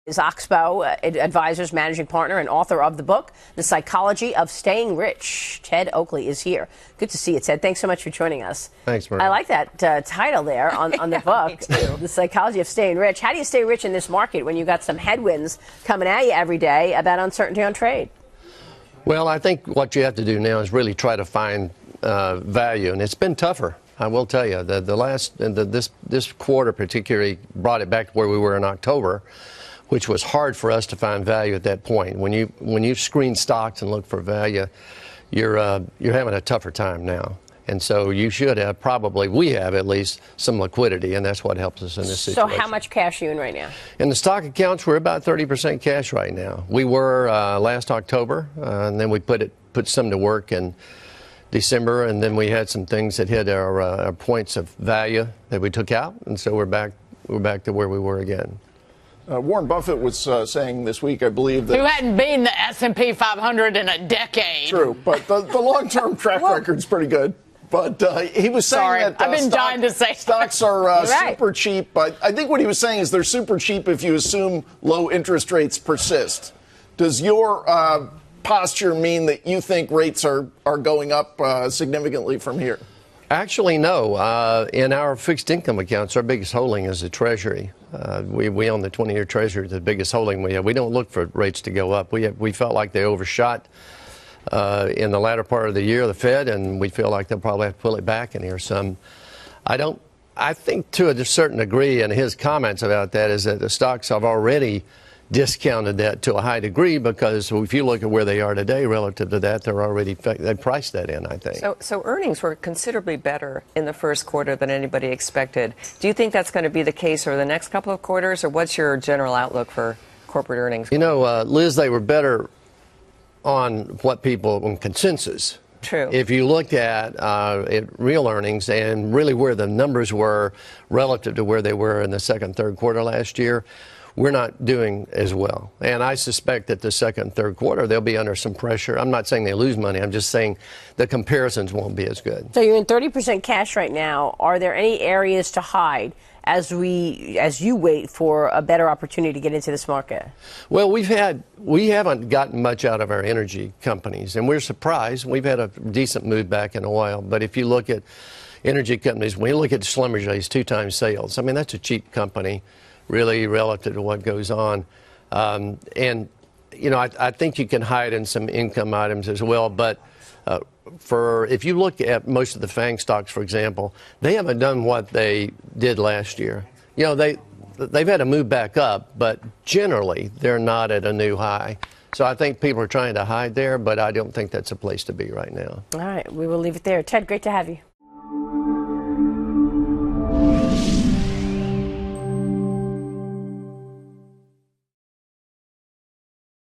Is Oxbow Advisors managing partner and author of the book, The Psychology of Staying Rich. Ted Oakley is here. Good to see you, Ted. Thanks so much for joining us. Thanks, Maria. I like that title there on the book, The Psychology of Staying Rich. How do you stay rich in this market when you got some headwinds coming at you every day about uncertainty on trade? Well, I think what you have to do now is really try to find value, and it's been tougher. I will tell you, this quarter particularly brought it back to where we were in October, which was hard for us to find value at that point. When you screen stocks and look for value, you're having a tougher time now. And so you should have we have at least some liquidity, and that's what helps us in this situation. So how much cash are you in right now? In the stock accounts, we're about 30% cash right now. We were last October, and then we put some to work in December, and then we had some things that hit our points of value that we took out, and so we're back to where we were again. Warren Buffett was saying this week, I believe, that... Who hadn't been the S&P 500 in a decade. True, but the long-term track record's pretty good. But he was saying that I've been dying to say stocks are super cheap. But I think what he was saying is they're super cheap if you assume low interest rates persist. Does your posture mean that you think rates are going up significantly from here? Actually, no. In our fixed income accounts, our biggest holding is the Treasury. We own the 20-year Treasury, the biggest holding we have. We don't look for rates to go up. We felt like they overshot in the latter part of the year, the Fed, and we feel like they'll probably have to pull it back in here some. I think to a certain degree, and his comments about that is that the stocks have already discounted that to a high degree, because if you look at where they are today relative to that, they priced that in, I think. So earnings were considerably better in the first quarter than anybody expected. Do you think that's going to be the case over the next couple of quarters, or what's your general outlook for corporate earnings? You know, Liz, they were better on on consensus. True. If you looked at real earnings and really where the numbers were relative to where they were in the second, third quarter last year, we're not doing as well. And I suspect that the second and third quarter, they'll be under some pressure. I'm not saying they lose money. I'm just saying the comparisons won't be as good. So you're in 30% cash right now. Are there any areas to hide as you wait for a better opportunity to get into this market? Well, we haven't gotten much out of our energy companies, and we're surprised. We've had a decent move back in oil. But if you look at energy companies, when you look at Schlumberger's 2x sales, I mean, that's a cheap company, really, relative to what goes on. And, you know, I think you can hide in some income items as well. But if you look at most of the FANG stocks, for example, they haven't done what they did last year. You know, they've had to move back up, but generally they're not at a new high. So I think people are trying to hide there, but I don't think that's a place to be right now. All right, we will leave it there. Ted, great to have you.